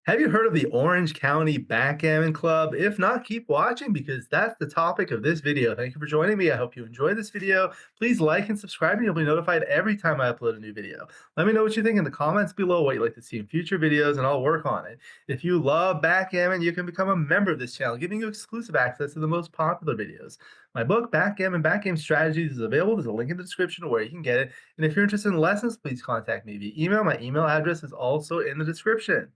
Have you heard of the Orange County Backgammon Club? If not, keep watching because that's the topic of this video. Thank you for joining me. I hope you enjoyed this video. Please like and subscribe, and you'll be notified every time I upload a new video. Let me know what you think in the comments below, what you'd like to see in future videos, and I'll work on it. If you love backgammon, you can become a member of this channel, giving you exclusive access to the most popular videos. My book, Backgammon Backgame Strategies, is available. There's a link in the description where you can get it. And if you're interested in lessons, please contact me via email. My email address is also in the description.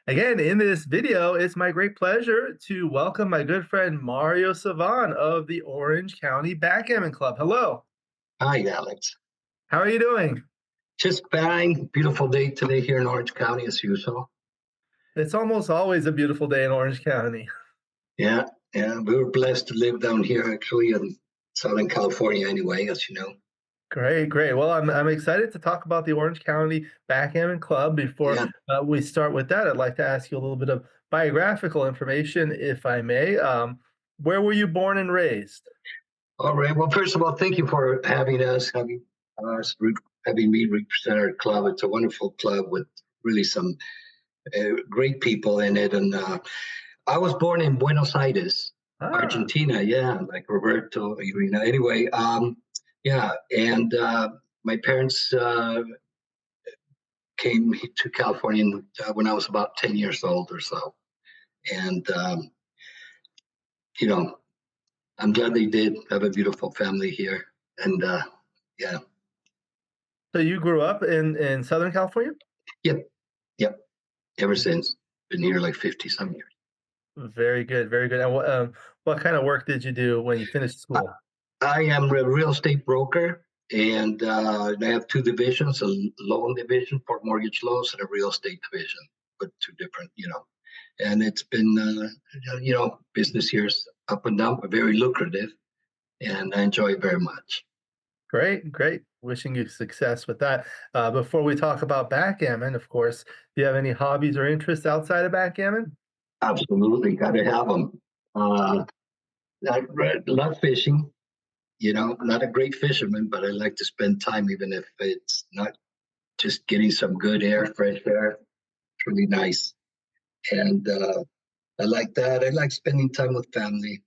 Again, in this video, it's my great pleasure to welcome my good friend Mario Savan of the Orange County Backgammon Club. Hello. Hi, Alex. How are you doing? Just fine. Beautiful day today here in Orange County, as usual. It's almost always a beautiful day in Orange County. Yeah, yeah. We were blessed to live down here, actually, in Southern California, anyway, as you know. Great, great. Well, I'm excited to talk about the Orange County Backgammon Club. Before Yeah. we start with that, I'd like to ask you a little bit of biographical information, if I may. Where were you born and raised? All right. Well, first of all, thank you for us, having me represent our club. It's a wonderful club with really some great people in it. And I was born in Buenos Aires, Ah, Argentina. Yeah, like Roberto, Irina. Anyway, yeah, and my parents came to California when I was about 10 years old or so. And, you know, I'm glad they did have a beautiful family here. And, yeah, so you grew up in Southern California? yep, yep. Ever since, been here like 50 some years. Very good, very good. And what kind of work did you do when you finished I, school? I am a real estate broker, and I have two divisions: a loan division for mortgage loans and a real estate division. But two different, And it's been, business years up and down, but very lucrative, and I enjoy it very much. Great, great. Wishing you success with that. Before we talk about backgammon, of course, do you have any hobbies or interests outside of backgammon? Absolutely, got to have them. Uh, I love fishing. Not a great fisherman, but I like to spend time, even if it's not just getting some good air, fresh air. It's really nice, and I like that. I like spending time with family.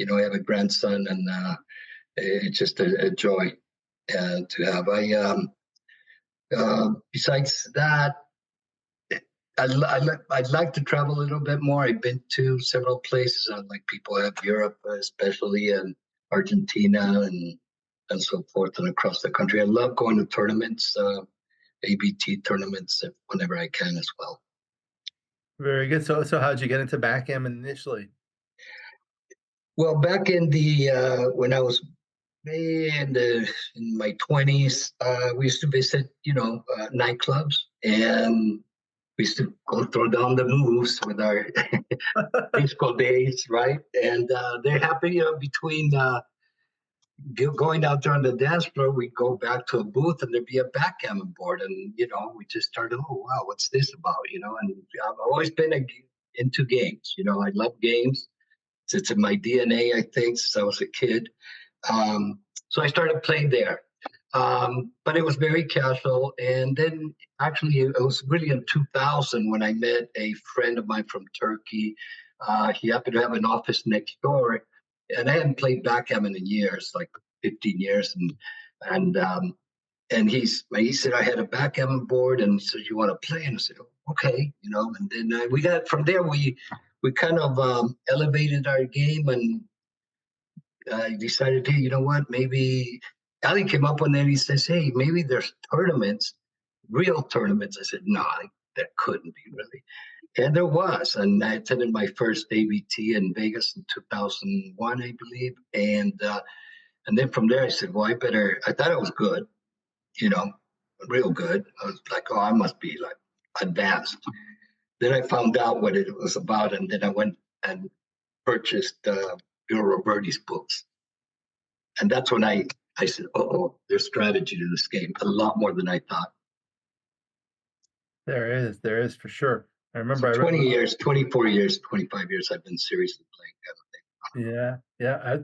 I have a grandson, and it's just a joy to have. Besides that, I'd like to travel a little bit more. I've been to several places, like people have Europe, especially, and Argentina, and so forth, and across the country. I love going to tournaments, ABT tournaments, whenever I can as well. Very good. So how'd you get into backgammon initially? Well, back in the when I was in my 20s, we used to visit, nightclubs, and we used to go throw down the moves with our high school days, right? And they're happy, between going out there on the dance floor, we'd go back to a booth and there'd be a backgammon board. And, we just started, oh, wow, what's this about? And I've always been into games. I love games. It's in my DNA, I think, since I was a kid. So I started playing there. But it was very casual. And then actually, it was really in 2000 when I met a friend of mine from Turkey. He happened to have an office next door, and I hadn't played backgammon in years, like 15 years. And he said I had a backgammon board, and he said, "You want to play?" And I said, "Okay," And then we got from there. We kind of elevated our game, and I decided, hey, you know what? Maybe Ali came up one day and he says, hey, maybe there's tournaments, real tournaments. I said, no, that couldn't be really. And there was. And I attended my first ABT in Vegas in 2001, I believe. And then from there, I said, well, I thought I was good, you know, real good. I was like, oh, I must be like advanced. Then I found out what it was about. And then I went and purchased Bill Roberti's books. And that's when I said, oh, there's strategy to this game, a lot more than I thought. There is for sure. I So remember 20 years, 24 years, 25 years, I've been seriously playing yeah, yeah.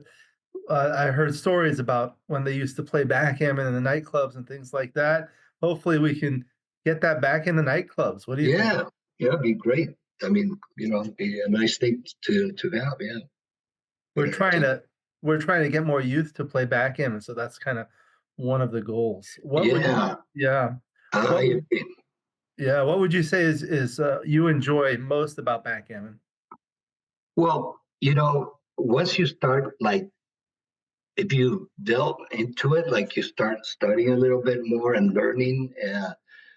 I heard stories about when they used to play backgammon in the nightclubs and things like that. Hopefully we can get that back in the nightclubs. What do you think? yeah, Yeah, it'd be great. I mean, it'd be a nice thing to have. Yeah. We're trying And, to we're trying to get more youth to play backgammon, so that's kinda one of the goals. What would yeah, yeah. I What would agree. yeah, what would you say is you enjoy most about backgammon? Well, once you start, like, if you delve into it, like you start studying a little bit more and learning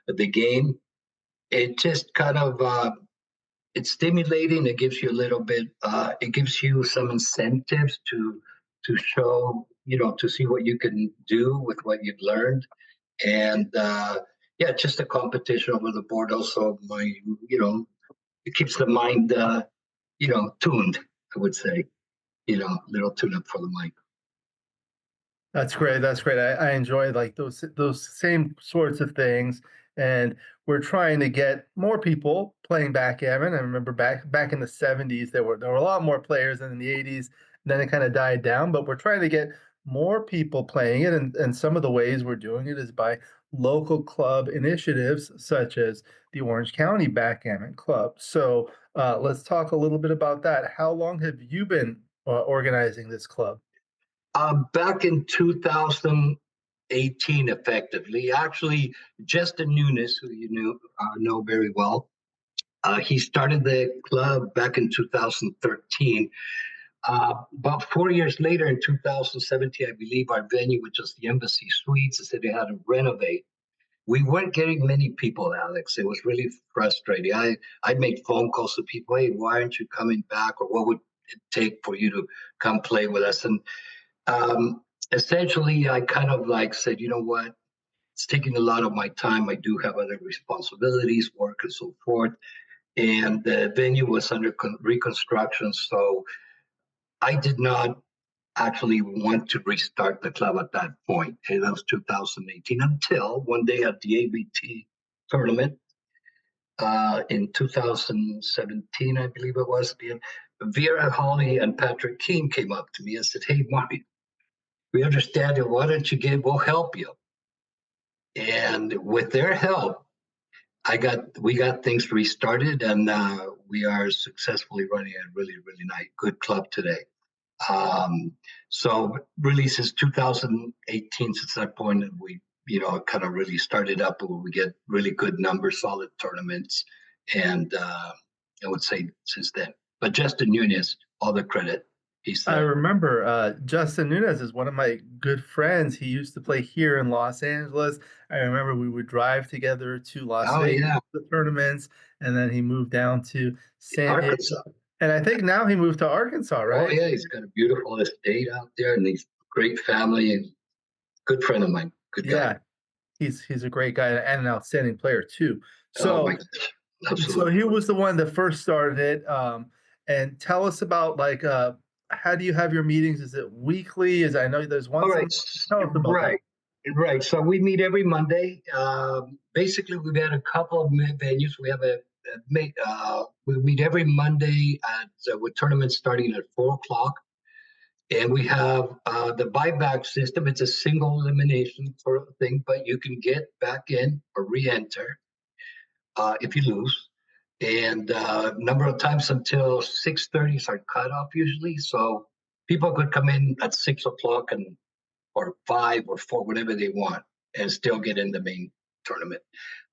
the game, it just kind of it's stimulating. It gives you a little bit. It gives you some incentives to show, to see what you can do with what you've learned, and yeah, just a competition over the board. Also, it keeps the mind, tuned. I would say, little tune up for the mind. That's great, that's great. I enjoy, like, those same sorts of things, and we're trying to get more people playing backgammon. I remember back in the '70s, there were a lot more players than in the '80s, then it kinda died down, but we're trying to get more people playing it, and some of the ways we're doing it is by local club initiatives such as the Orange County Backgammon Club. So, let's talk a little bit about that. How long have you been, organizing this club? Back in 2018, effectively, actually, Justin Nunes, who you know very well, he started the club back in 2013. About 4 years later, in 2017, I believe our venue, which was the Embassy Suites, they said they had to renovate. We weren't getting many people, Alex. It was really frustrating. I made phone calls to people, hey, why aren't you coming back? Or what would it take for you to come play with us? And um, essentially, I kind of like said, you know what? It's taking a lot of my time. I do have other responsibilities, work, and so forth. And the venue was under reconstruction. So I did not actually want to restart the club at that point. And that was 2018 until one day at the ABT tournament in 2017, I believe it was. Vera Holly and Patrick King came up to me and said, hey, Marty, we understand it. Why don't you we'll help you. And with their help, we got things restarted, and we are successfully running a really, really nice, good club today. Um, so really since 2018, since that point, we, kind of really started up where we get really good numbers, solid tournaments. And I would say since then, but Justin Nunez, all the credit. He's I remember, Justin Nunez is one of my good friends. He used to play here in Los Angeles. I remember we would drive together to Las oh Vegas yeah, for the tournaments, and then he moved down to San Diego, Arkansas. and I think now he moved to Arkansas, Oh right? yeah, he's got a beautiful estate out there and he's great family and good friend of mine, good guy. Yeah, he's a great guy and an outstanding player too. Oh my So gosh, so absolutely. he was the one that first started it, and tell us about, like, how do you have your meetings? Is it weekly? I know there's All once a right, month. Tell us about that. right, right. So we meet every Monday. Basically, we've had a couple of venues. We have we meet every Monday at with tournaments starting at 4 o'clock, and we have the buyback system. It's a single elimination sort of thing, but you can get back in or re-enter if you lose. And number of times until 6:30 is our cutoff usually. So people could come in at 6 o'clock and or 5 or 4, whatever they want, and still get in the main tournament.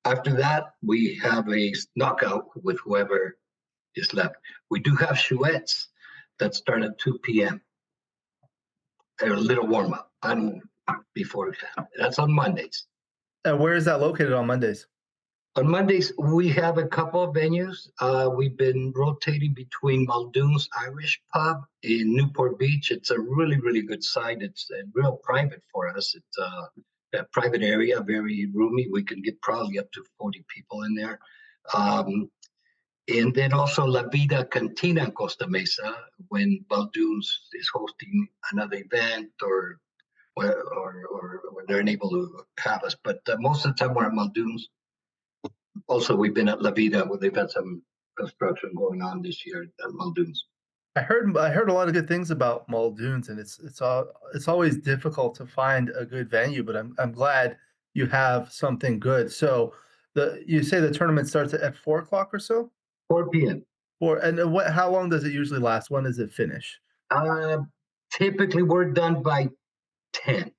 After that, we have a knockout with whoever is left. We do have chouettes that start at 2 p.m. They're a little warm up on before that's on Mondays. And where is that located on Mondays? On Mondays, we have a couple of venues. We've been rotating between Muldoon's Irish Pub in Newport Beach. It's a really, really good site. It's real private for us. It's a private area, very roomy. We can get probably up to 40 people in there. Um, and then also La Vida Cantina in Costa Mesa when Muldoon's is hosting another event or they're unable to have us. But most of the time we're at Muldoon's. Also, we've been at La Vida where they've had some construction going on this year at Muldoon's. I heard a lot of good things about Muldoon's, and it's always difficult to find a good venue, but I'm glad you have something good. So you say the tournament starts at 4 o'clock or so? 4 p.m. Or and what how long does it usually last? When does it finish? Uh, Typically, we're done by 10,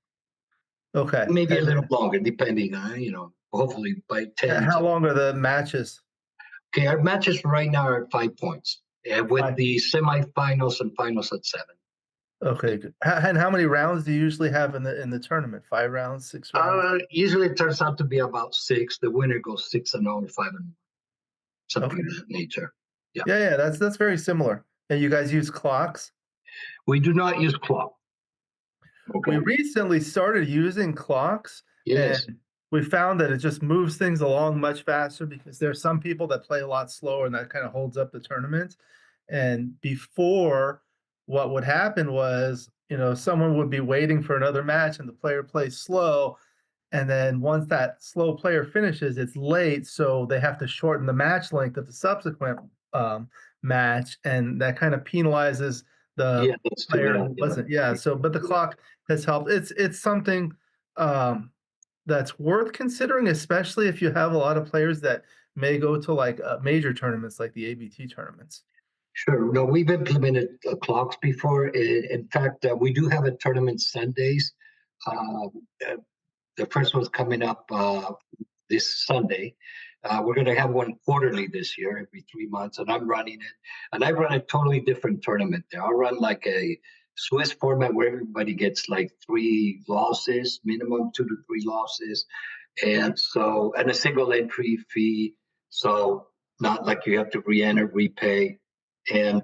Okay, maybe a and little longer, depending on, hopefully by 10. how long are the matches? Okay, our matches right now are at 5 points, with 5. the semifinals and finals at 7. Okay, good. And how many rounds do you usually have in the tournament? 5 rounds, 6 rounds? Usually it turns out to be about 6. The winner goes 6-0 or 5-0, something Okay. of that nature. Yeah. Yeah, yeah, that's very similar. And you guys use clocks? We do not use clock. We Okay. recently started using clocks, Yes. and we found that it just moves things along much faster because there's some people that play a lot slower, and that kinda holds up the tournament. And before, what would happen was, someone would be waiting for another match, and the player plays slow, and then once that slow player finishes, it's late, so they have to shorten the match length of the subsequent match, and that kind of penalizes the Yeah, that's too player bad. who Yeah. wasn't. Yeah. So, but the clock has helped. It's something um, that's worth considering, especially if you have a lot of players that may go to like major tournaments, like the ABT tournaments. Sure. No, we've implemented clocks before. In fact, we do have a tournament Sundays. Uh, uh, the first one's coming up this Sunday. We're going to have one quarterly this year, every 3 months, and I'm running it. And I run a totally different tournament there. I'll run like a Swiss format where everybody gets like 3 losses, minimum 2 to 3 losses, and a single entry fee. So not like you have to re-enter, repay, and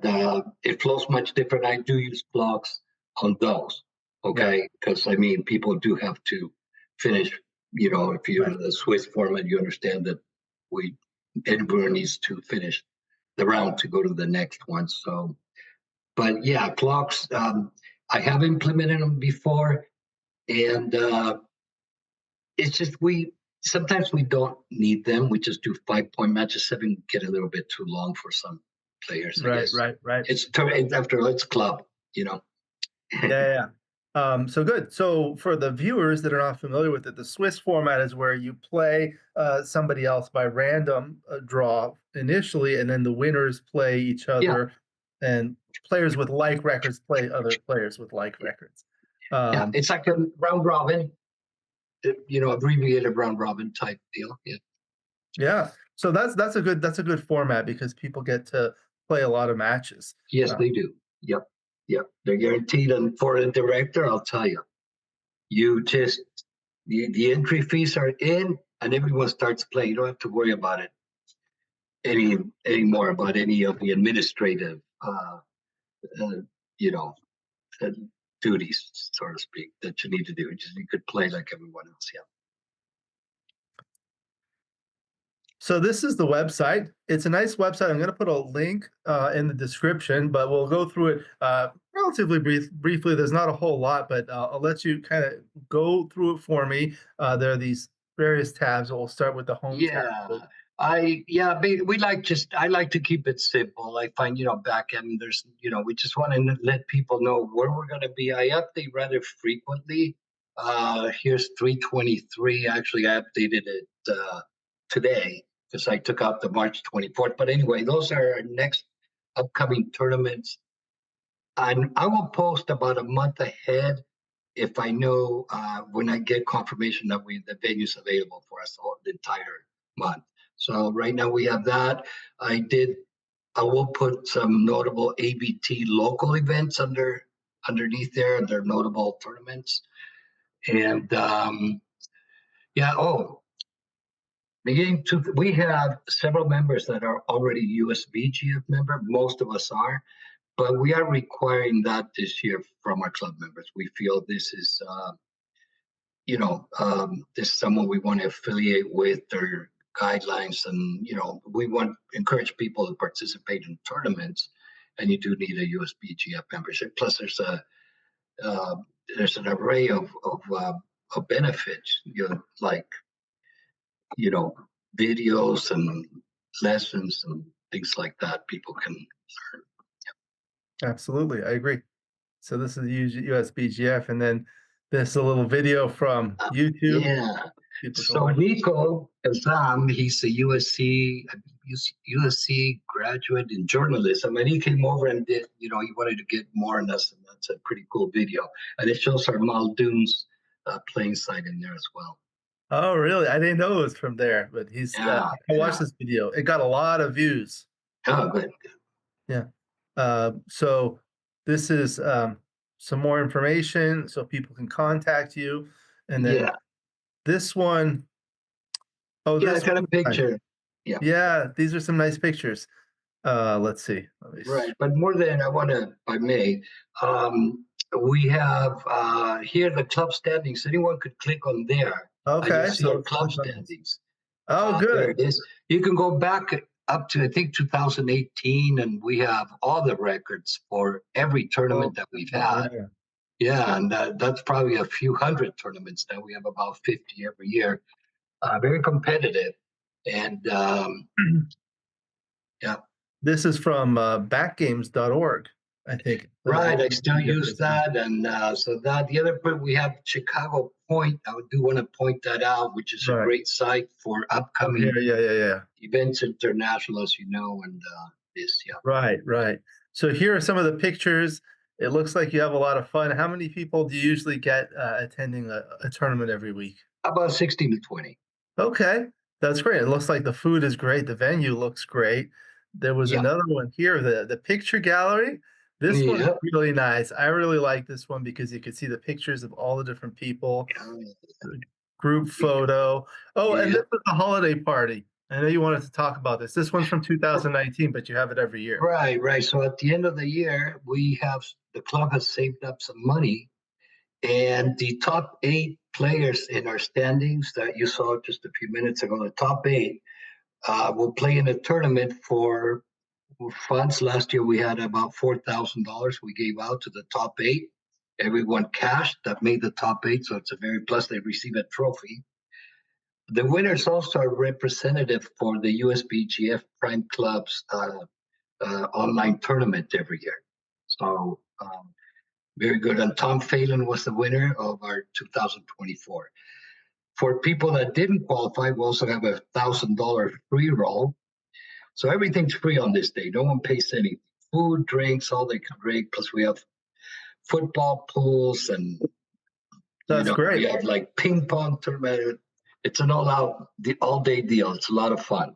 it flows much different. I do use blocks on those, Yeah. okay, because I mean people do have to finish. If you're Right. in the Swiss format, you understand that we everyone needs to finish the round to go to the next one. So, but yeah, clocks. I have implemented them before, and it's just we sometimes we don't need them. We just do 5 point matches. 7 get a little bit too long for some players, I Right. guess. Right. Right. After it's club, you know. Yeah, yeah, yeah. So good. So for the viewers that are not familiar with it, the Swiss format is where you play somebody else by random draw initially, and then the winners play each Yeah, other, and players with like records play other players with like records. yeah. Um, It's like a round robin, abbreviated round robin type deal. Yeah. yeah. So that's a good format because people get to play a lot of matches. Yes, Uh, they do. Yep. Yep. They're guaranteed. And for a director, I'll tell you, you just the entry fees are in, and everyone starts playing. You don't have to worry about it any anymore about any of the administrative, uh, you know, uh, duties, so to speak, that you need to do. You could play like everyone else. Yeah. So this is the website. It's a nice website. I'm going to put a link in the description, but we'll go through it relatively briefly. There's not a whole lot, but I'll let you kind of go through it for me. There are these various tabs. We'll start with the home tab. Yeah. We I like to keep it simple. I find, back end there's, we just want to let people know where we're going to be. I update rather frequently. Here's 323. Actually, I updated it today because I took out the March 24th. But anyway, those are our next upcoming tournaments. And I will post about a month ahead if I know when I get confirmation that the venue's available for us the entire month. So right now we have that. I will put some notable ABT local events underneath there. They're notable tournaments. And yeah, we have several members that are already USBGF member. Most of us are, but we are requiring that this year from our club members. We feel this is this is someone we want to affiliate with their guidelines, and we want to encourage people to participate in tournaments, and you do need a USBGF membership. Plus, uh, there's an array of benefits, like you know videos and lessons and things like that people can learn. Absolutely, I agree. So this is USBGF, and then this a little video from YouTube. Yeah. People can So watch. Nico Kazam, he's a USC graduate in journalism, and he came over and did, he wanted to get more on us, and that's a pretty cool video. And it shows our Muldoon's playing site in there as well. Oh, really? I didn't know it was from there, but Yeah, I watched yeah. this video. It got a lot of views. Oh, good. Yeah. So this is some more information so people can contact you. And then Yeah, this one, oh, yeah. I this got a one's nice. picture. Yeah, Yeah, these are some nice pictures. Let's see. right. But more than I want to, if I may, um, we have here the club standings. Anyone could click on there, and you'll Okay, see so our let's club click on this. standings. Oh, There good. it is. You can go back up to I think 2018, and we have all the records for every Oh, tournament that we've had. yeah. Yeah, and that's probably a few hundred tournaments now. We have about 50 every year. Very competitive, and yeah. This is from backgames.org, I think. Right, I still use that, and so that the other part we have Chicago Point. I do want to point that out, which is a Right. great site for Oh, upcoming here, yeah. events international, as you know, and this, yeah, Right. So here are some of the pictures. It looks like you have a lot of fun. How many people do you usually get attending a tournament every week? about 16 to 20. Okay, that's great. It looks like the food is great. The venue looks great. There was Yeah, another one here, the picture gallery. This one's yeah, really nice. I really like this one because you could see the pictures of all the different people, the group photo. Oh, and yeah. this is the holiday party. I know you wanted to talk about this. This one's from 2019, but you have it every year. Right. So at the end of the year, we have the club has saved up some money, and the top 8 players in our standings that you saw just a few minutes ago, the top 8 will play in a tournament for funds. Last year we had about $4,000 we gave out to the top 8. Everyone cashed that made the top 8, so it's a very plus. They receive a trophy. The winners also are representative for the USBGF Prime Club's online tournament every year. So very good. And Tom Phelan was the winner of our 2024. For people that didn't qualify, we also have $1,000 free roll. So everything's free on this day. No one pays anything. Food, drinks, all they can drink. Plus we have football pools, and That's we great. have like ping pong tournament. It's an all day deal. It's a lot of fun.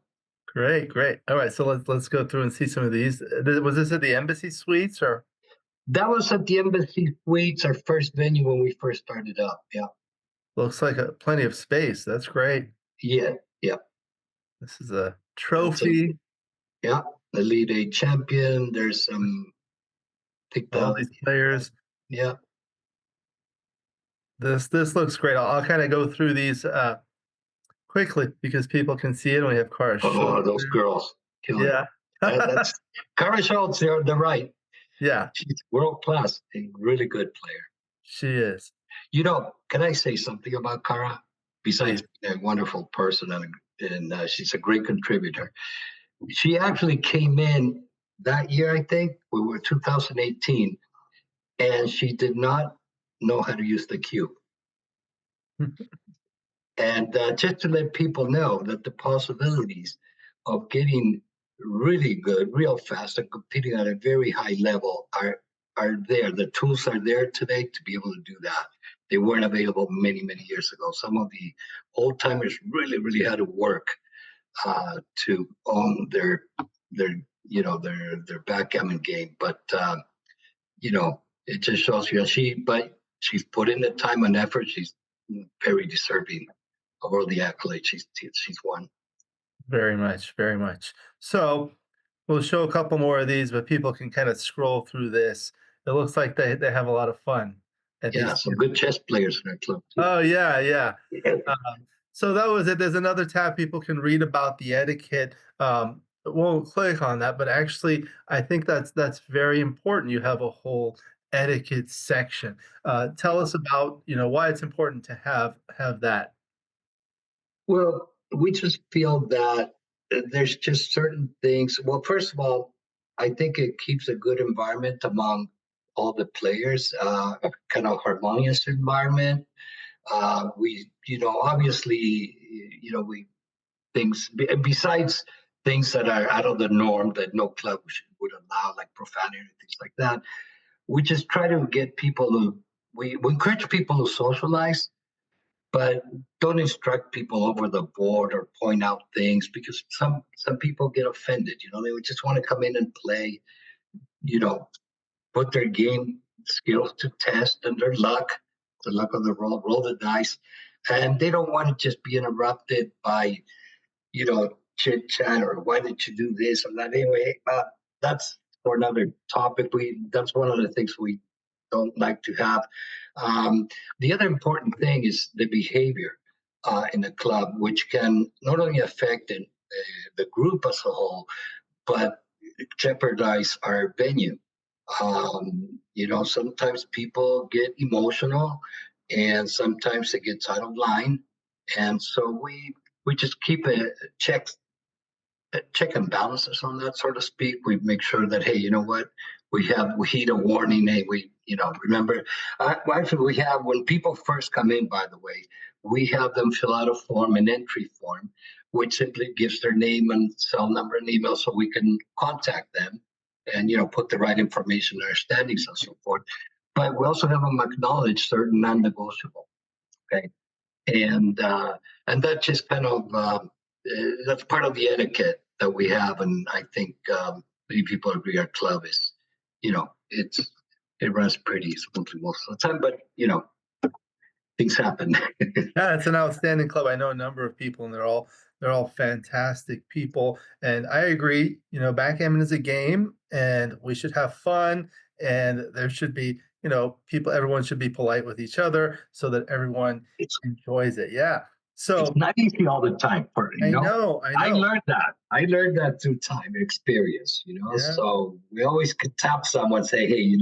Great. All right, so let's go through and see some of these. Was this at the Embassy Suites or That was at the Embassy Suites, our first venue when we first started up. Yeah. looks like plenty of space. That's great. Yeah. Yeah. This is a That's a trophy. yeah. Elite Eight champion. There's some picked All up. these players. Yeah. This looks great. I'll kind of go through these quickly because people can see it. And we have Cara Oh, Schultz. those girls kill it. Yeah. That's Kara Schultz. They're on the right. Yeah, She's world class. A really good player. she is. Can I say something about Kara? Besides Please. being a wonderful person, and she's a great contributor. She actually came in that year, I think, we were 2018, and she did not know how to use the cube. And just to let people know that the possibilities of getting really good, real fast, and competing at a very high level are there. The tools are there today to be able to do that. They weren't available many years ago. Some of the old timers really had to work to own their backgammon game. But it just shows you she's put in the time and effort. She's very deserving of all the accolades she's won. Very much. So we'll show a couple more of these, but people can kind of scroll through this. It looks like they have a lot of fun at Yeah, these. some good chess players in our club too. Oh yeah. Yeah. So that was it. There's another tab people can read about the etiquette. Won't click on that, but actually, I think that's very important. You have a whole etiquette section. Tell us about why it's important to have that. Well, we just feel that there's just certain things. Well, first of all, I think it keeps a good environment among all the players, kind of harmonious environment. We, obviously, we things besides things that are out of the norm that no club would allow, like profanity and things like that. We just try to get people to we encourage people to socialize, but don't instruct people over the board or point out things because some people get offended. They would just want to come in and play. You know, put their game skills to test and their luck, the luck of the roll the dice, and they don't want to just be interrupted by chit chat or why did you do this or that. Anyway, that's for another topic. That's one of the things we don't like to have. Um, the other important thing is the behavior in the club, which can not only affect the group as a whole, but jeopardize our venue. Sometimes people get emotional, and sometimes they get out of line, and so we just keep a check and balances on that, so to speak. We make sure that, hey, you know what, we heed a warning. Hey, remember. Actually, we have when people first come in. By the way, we have them fill out a form, an entry form, which simply gives their name and cell number and email, so we can contact them and put the right information, their standings, and so forth. But we also have them acknowledge certain non-negotiable. Okay, and that just kind of that's part of the etiquette that we have, and I think many people agree our club is, it runs pretty smoothly most of the time, but things happen. Yeah, it's an outstanding club. I know a number of people, and they're all fantastic people. And I agree. Backgammon is a game, and we should have fun. And there should be, people. Everyone should be polite with each other so that everyone it's enjoys it. Yeah. it's So not easy all the time. I know, I I know. learned that. I learned that through time experience. Yeah. So we always could tap someone, say, hey,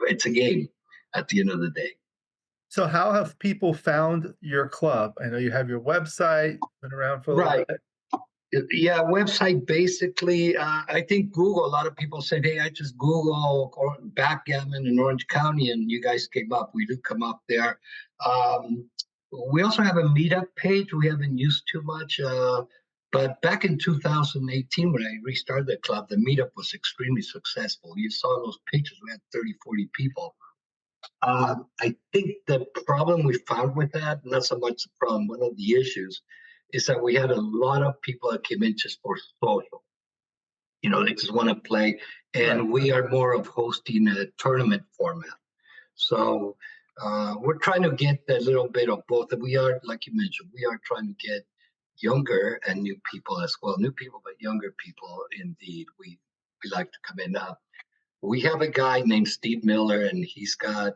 it's a game at the end of the day. So how have people found your club? I know you have your website, been around for a little Right. bit. Yeah, website basically. I think Google. A lot of people said, "Hey, I just Google backgammon in Orange County, and you guys came up." We do come up there. Um, we also have a meetup page. We haven't used too much, but back in 2018, when I restarted the club, the meetup was extremely successful. You saw those pictures. We had 30, 40 people. I think the problem we found with that, not so much the problem, one of the issues is that we had a lot of people that came in just for social. They just want to play, Right. and we are more of hosting a tournament format. So we're trying to get a little bit of both. And we are, like you mentioned, we are trying to get younger and new people as well. New people, but younger people indeed. We like to come in. We have a guy named Steve Miller, and he's a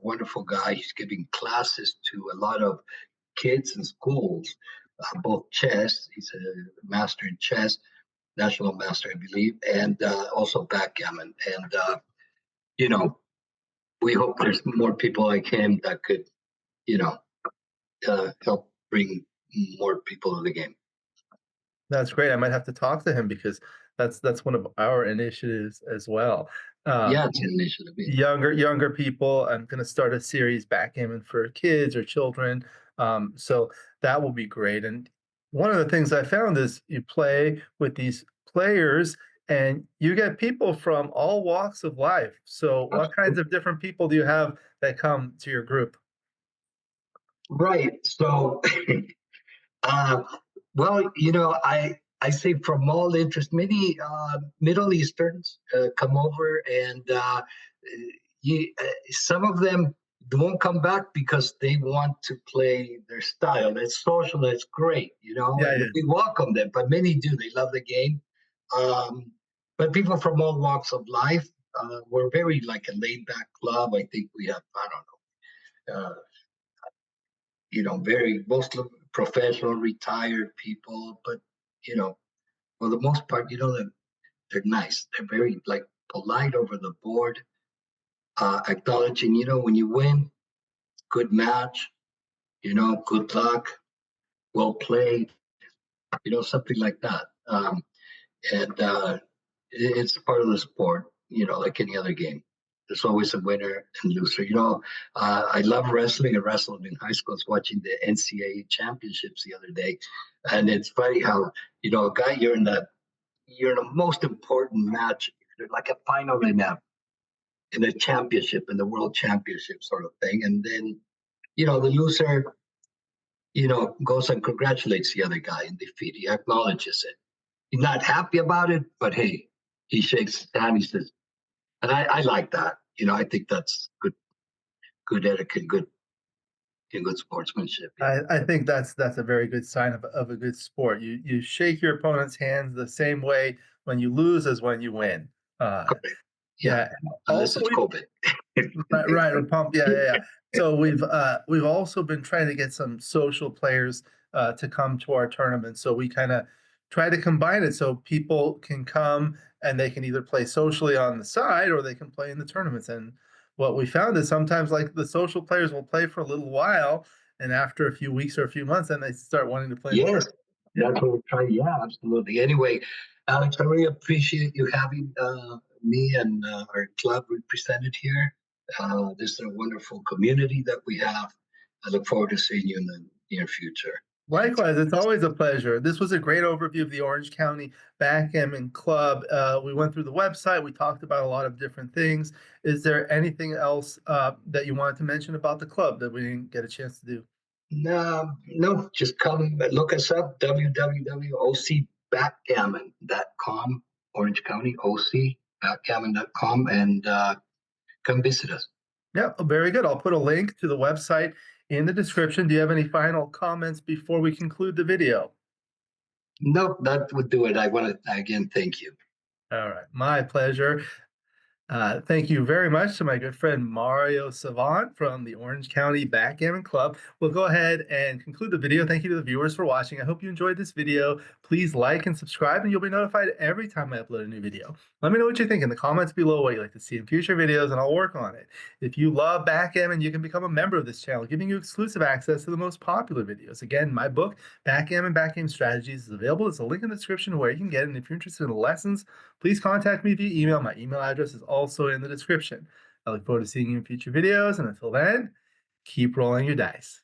wonderful guy. He's giving classes to a lot of kids in schools, both chess. He's a master in chess, national master, I believe, and also backgammon. And you know, we hope there's more people like him that could, you know, help bring more people to the game. That's great. I might have to talk to him because that's one of our initiatives as well. Yeah, it's an initiative. Yeah. Younger people. I'm going to start a series backgammon for kids or children. So that will be great. And one of the things I found is you play with these players and you get people from all walks of life. So what kinds of different people do you have that come to your group? Right. So Uh, well, I say from all interest, many Middle Easterns come over, and some of them won't come back because they want to play their style. It's social, that's great, Yeah, and yeah. we welcome them. But many do; they love the game. Um, but people from all walks of life. We're very like a laid-back club. I think we have, I don't know. Very mostly professional, retired people, but for the most part, they're nice. They're very like polite over the board, acknowledging, when you win, good match, good luck, well played, something like that. And it's part of the sport, like any other game. There's always a winner and loser. You know, I love wrestling. I wrestled in high school. I was watching the NCAA championships the other day, and it's funny how a guy you're in the most important match, like a final in a championship, in the world championship sort of thing, and then the loser goes and congratulates the other guy in defeat. He acknowledges it. He's not happy about it, but hey, he shakes his hand. He says, and I like that. I think that's good etiquette, good sportsmanship. Yeah. I think that's a very good sign of a good sport. You shake your opponent's hands the same way when you lose as when you win. Correct. Yeah. Yeah. Unless Also, it's COVID. right, or pump, yeah, yeah, yeah. So we've also been trying to get some social players to come to our tournament. So we kind of try to combine it so people can come and they can either play socially on the side or they can play in the tournaments. And what we found is sometimes like the social players will play for a little while, and after a few weeks or a few months, then they start wanting to play in the Yes, tournament. Yeah. that's what we're trying. Yeah, absolutely. Anyway, Alex, I really appreciate you having me and our club represented here. This is a wonderful community that we have. I look forward to seeing you in the near future. Likewise, it's always a pleasure. This was a great overview of the Orange County Backgammon Club. We went through the website. We talked about a lot of different things. Is there anything else that you wanted to mention about the club that we didn't get a chance to do? No, no, just come look us up, www.ocbackgammon.com, Orange County, ocbackgammon.com, and come visit us. Yeah, very good. I'll put a link to the website in the description. Do you have any final comments before we conclude the video? Nope, that would do it. I want to again thank you. All right, my pleasure. Thank you very much to my good friend Mario Savan from the Orange County Backgammon Club. We'll go ahead and conclude the video. Thank you to the viewers for watching. I hope you enjoyed this video. Please like and subscribe, and you'll be notified every time I upload a new video. Let me know what you think in the comments below, what you'd like to see in future videos, and I'll work on it. If you love backgammon, you can become a member of this channel, giving you exclusive access to the most popular videos. Again, my book, Backgammon Strategies, is available. There's a link in the description where you can get it. And if you're interested in the lessons, please contact me via email. My email address is also in the description. I look forward to seeing you in future videos, and until then, keep rolling your dice.